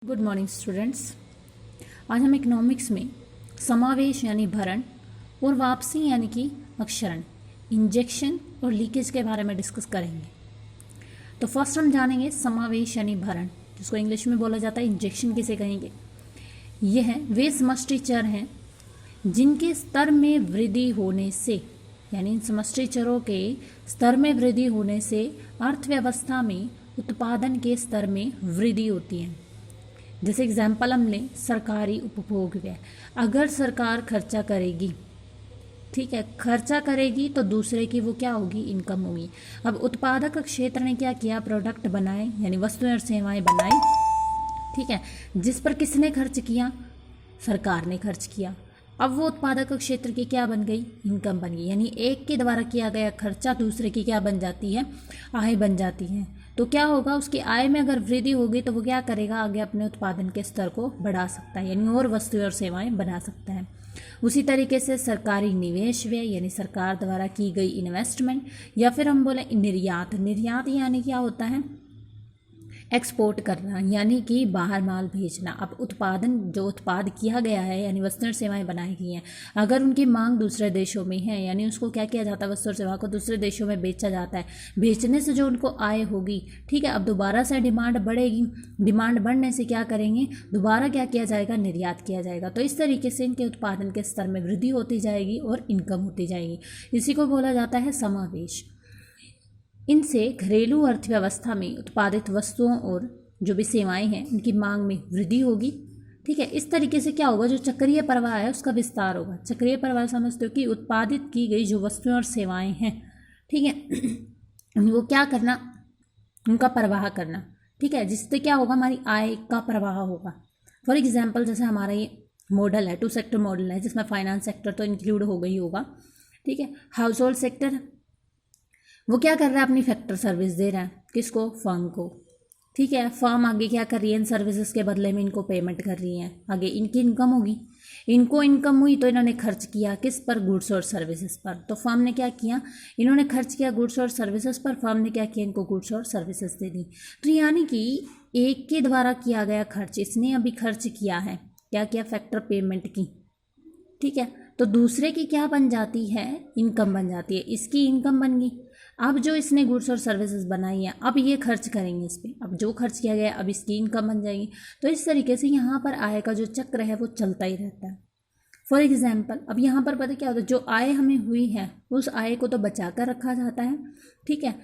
Good morning students. आज हम economics में समावेश यानी भरण और वापसी यानी कि अक्षरण, इंजेक्शन और लीकेज के बारे में डिस्कस करेंगे। तो फर्स्ट हम जानेंगे समावेश यानी भरण, जिसको इंग्लिश में बोला जाता है इंजेक्शन किसे कहेंगे। यह वे समष्टि चर हैं जिनके स्तर में वृद्धि होने से, यानी इन समष्टि चरों के स्तर में वृद्धि होने से अर्थव्यवस्था में उत्पादन के स्तर में वृद्धि होती है। जैसे एग्जाम्पल हम लें सरकारी उपभोग व्यय। अगर सरकार खर्चा करेगी, ठीक है, खर्चा करेगी तो दूसरे की वो क्या होगी, इनकम होगी। अब उत्पादक क्षेत्र ने क्या किया, प्रोडक्ट बनाए यानी वस्तुएं और सेवाएं बनाई, ठीक है, जिस पर किसने खर्च किया, सरकार ने खर्च किया। अब वो उत्पादक क्षेत्र की क्या बन गई, इनकम बन गई। यानी एक के द्वारा किया गया खर्चा दूसरे की क्या बन जाती है, आय बन जाती है। तो क्या होगा, उसकी आय में अगर वृद्धि होगी तो वो क्या करेगा, आगे अपने उत्पादन के स्तर को बढ़ा सकता है, यानी और वस्तुएं और सेवाएं बना सकता है। उसी तरीके से सरकारी निवेश व्यय यानी सरकार द्वारा की गई इन्वेस्टमेंट, या फिर हम बोले निर्यात। निर्यात यानी क्या होता है, एक्सपोर्ट करना, यानी कि बाहर माल भेजना। अब उत्पादन, जो उत्पाद किया गया है यानी वस्तु और सेवाएं बनाई गई हैं, अगर उनकी मांग दूसरे देशों में है, यानी उसको क्या किया जाता है, वस्तु और सेवा को दूसरे देशों में बेचा जाता है। बेचने से जो उनको आय होगी, ठीक है, अब दोबारा से डिमांड बढ़ेगी। डिमांड बढ़ने से क्या करेंगे, दोबारा क्या किया जाएगा, निर्यात किया जाएगा। तो इस तरीके से इनके उत्पादन के स्तर में वृद्धि होती जाएगी और इनकम होती जाएगी। इसी को बोला जाता है समावेश। इनसे घरेलू अर्थव्यवस्था में उत्पादित वस्तुओं और जो भी सेवाएं हैं उनकी मांग में वृद्धि होगी, ठीक है। इस तरीके से क्या होगा, जो चक्रीय प्रवाह है उसका विस्तार होगा। चक्रीय प्रवाह समझते हो कि उत्पादित की गई जो वस्तुएं और सेवाएं हैं, ठीक है, वो क्या करना, उनका प्रवाह करना, ठीक है, जिससे क्या होगा, हमारी आय का प्रवाह होगा। फॉर एग्जाम्पल, जैसे हमारा ये मॉडल है, 2 सेक्टर मॉडल है, जिसमें फाइनेंस सेक्टर तो इंक्लूड हो गई होगा, ठीक है। हाउस होल्ड सेक्टर वो क्या कर रहा है, अपनी फैक्टर सर्विस दे रहा है, किसको, फर्म को, ठीक है। फर्म आगे क्या कर रही है, इन सर्विसेज के बदले में इनको पेमेंट कर रही है, आगे इनकी इनकम होगी। इनको इनकम हुई तो इन्होंने खर्च किया किस पर, गुड्स और सर्विसेज पर। तो फर्म ने क्या किया, इन्होंने खर्च किया गुड्स और सर्विसेज पर, फर्म ने क्या किया, इनको गुड्स और सर्विसेज दे दी। तो यानी कि एक के द्वारा किया गया खर्च, इसने अभी खर्च किया है, क्या किया, फैक्टर पेमेंट की, ठीक है, तो दूसरे की क्या बन जाती है, इनकम बन जाती है, इसकी इनकम बन गई। अब जो इसने गुड्स और सर्विसेज बनाई है, अब ये खर्च करेंगे इस पर, अब जो खर्च किया गया अब इसकी इनकम बन जाएगी। तो इस तरीके से यहाँ पर आय का जो चक्र है वो चलता ही रहता है। फॉर एग्जाम्पल, अब यहाँ पर पता क्या होता है, जो आय हमें हुई है उस आय को तो बचा कर रखा जाता है, ठीक है,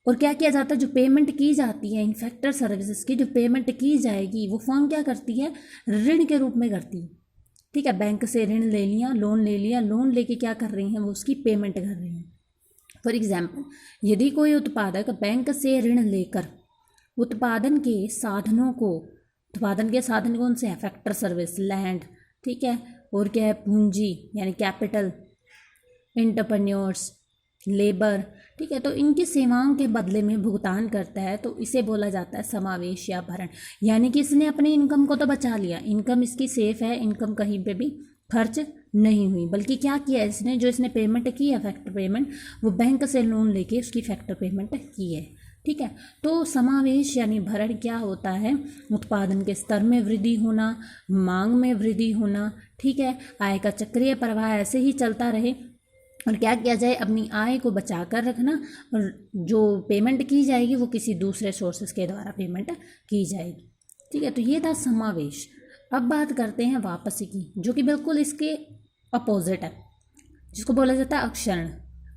और क्या किया जाता है, जो पेमेंट की जाती है इन फैक्टर सर्विसेज की, जो पेमेंट की जाएगी वो फर्म क्या करती है, ऋण के रूप में करती है, ठीक है। बैंक से ऋण ले लिया, लोन ले लिया, लोन लेके क्या कर रही हैं, वो उसकी पेमेंट कर रही हैं। फॉर एग्जाम्पल, यदि कोई उत्पादक बैंक से ऋण लेकर उत्पादन के साधनों को, उत्पादन के साधन कौन से हैं, फैक्टर सर्विस, लैंड, ठीक है, और क्या है, पूंजी यानी कैपिटल, एंटरप्रेन्योर्स, लेबर, ठीक है, तो इनकी सेवाओं के बदले में भुगतान करता है, तो इसे बोला जाता है समावेश या भरण। यानी कि इसने अपनी इनकम को तो बचा लिया, इनकम इसकी सेफ है, इनकम कहीं पे भी खर्च नहीं हुई, बल्कि क्या किया इसने, जो इसने पेमेंट की है फैक्टर पेमेंट, वो बैंक से लोन लेके उसकी फैक्टर पेमेंट की है, ठीक है। तो समावेश यानी भरण क्या होता है, उत्पादन के स्तर में वृद्धि होना, मांग में वृद्धि होना, ठीक है, आय का चक्रीय प्रवाह ऐसे ही चलता रहे, और क्या किया जाए, अपनी आय को बचा कर रखना, और जो पेमेंट की जाएगी वो किसी दूसरे सोर्सेस के द्वारा पेमेंट की जाएगी, ठीक है। तो ये था समावेश। अब बात करते हैं वापसी की, जो कि बिल्कुल इसके अपोजिट है, जिसको बोला जाता है अक्षरण।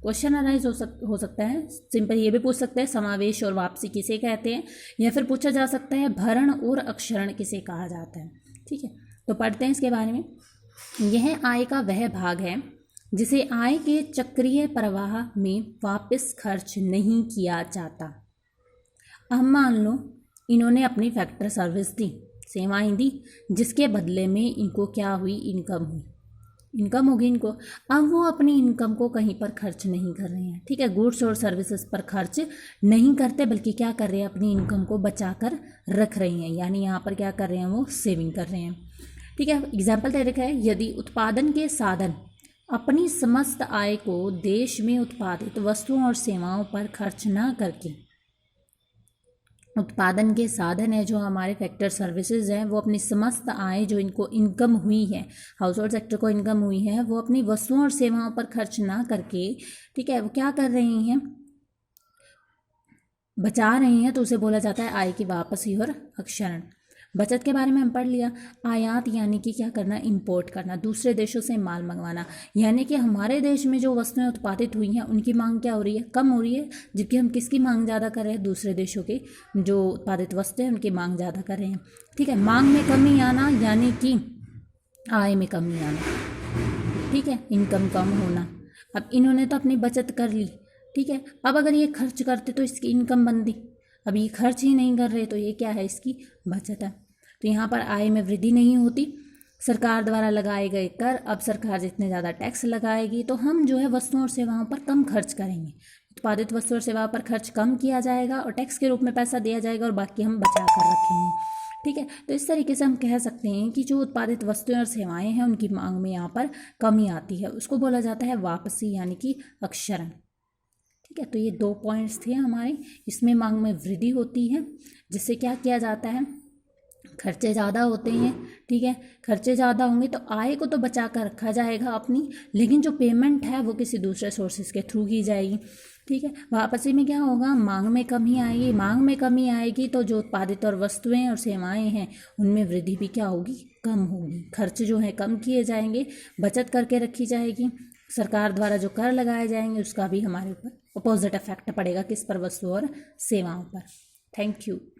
क्वेश्चन अराइज हो सकता है, सिंपल ये भी पूछ सकते हैं समावेश और वापसी किसे कहते हैं, या फिर पूछा जा सकता है भरण और अक्षरण किसे कहा जाता है, ठीक है। तो पढ़ते हैं इसके बारे में। यह आय का वह भाग है जिसे आय के चक्रीय प्रवाह में वापस खर्च नहीं किया जाता। अब मान लो इन्होंने अपनी फैक्टर सर्विस दी, सेवाएं दी, जिसके बदले में इनको क्या हुई, इनकम हुई, इनकम होगी इनको। अब वो अपनी इनकम को कहीं पर खर्च नहीं कर रहे हैं, ठीक है, गुड्स और सर्विसेज पर खर्च नहीं करते, बल्कि क्या कर रहे हैं, अपनी इनकम को बचा कर रख रहे हैं, यानी यहाँ पर क्या कर रहे हैं, वो सेविंग कर रहे हैं, ठीक है। एग्जाम्पल दे रखा है, यदि उत्पादन के साधन अपनी समस्त आय को देश में उत्पादित वस्तुओं और सेवाओं पर खर्च न करके उत्पादन के साधन है जो हमारे फैक्टर सर्विसेज हैं, वो अपनी समस्त आय जो इनको इनकम हुई है, हाउस होल्ड सेक्टर को इनकम हुई है, वो अपनी वस्तुओं और सेवाओं पर खर्च ना करके, ठीक है, वो क्या कर रही हैं, बचा रही हैं, तो उसे बोला जाता है आय की वापसी और अक्षरण। बचत के बारे में हम पढ़ लिया। आयात यानी कि क्या करना, इंपोर्ट करना, दूसरे देशों से माल मंगवाना, यानी कि हमारे देश में जो वस्तुएं उत्पादित हुई हैं उनकी मांग क्या हो रही है, कम हो रही है, जबकि हम किसकी मांग ज़्यादा कर रहे हैं, दूसरे देशों के जो उत्पादित वस्तुएं उनकी मांग ज़्यादा कर रहे हैं। ठीक है, मांग में कमी आना यानी कि आय में कमी आना, ठीक है, इनकम कम होना। अब इन्होंने तो अपनी बचत कर ली, ठीक है, अब अगर ये खर्च करते तो इसकी इनकम बनती, अब ये खर्च ही नहीं कर रहे तो ये क्या है, इसकी बचत है। तो यहाँ पर आय में वृद्धि नहीं होती। सरकार द्वारा लगाए गए कर, अब सरकार जितने ज़्यादा टैक्स लगाएगी तो हम जो है वस्तुओं और सेवाओं पर कम खर्च करेंगे, उत्पादित वस्तु और सेवाओं पर खर्च कम किया जाएगा और टैक्स के रूप में पैसा दिया जाएगा और बाकी हम बचा कर रखेंगे। ठीक है, तो इस तरीके से हम कह सकते हैं कि जो उत्पादित वस्तुएं और सेवाएं हैं उनकी मांग में यहाँ पर कमी आती है, उसको बोला जाता है वापसी यानी कि अक्षरण। ठीक है, तो ये 2 पॉइंट्स थे हमारे। इसमें मांग में वृद्धि होती है, जिससे क्या किया जाता है, खर्चे ज़्यादा होते हैं। ठीक है, खर्चे ज़्यादा होंगे तो आय को तो बचा कर रखा जाएगा अपनी, लेकिन जो पेमेंट है वो किसी दूसरे सोर्सेज के थ्रू की जाएगी। ठीक है, वापसी में क्या होगा, मांग में कमी आएगी, मांग में कमी आएगी तो जो उत्पादित और वस्तुएं और सेवाएं हैं उनमें वृद्धि भी क्या होगी, कम होगी, खर्च जो है कम किए जाएंगे, बचत करके रखी जाएगी, सरकार द्वारा जो कर लगाए जाएंगे उसका भी हमारे ऊपर अपोजिट इफेक्ट पड़ेगा, किस पर, वस्तु और सेवाओं पर। Thank you.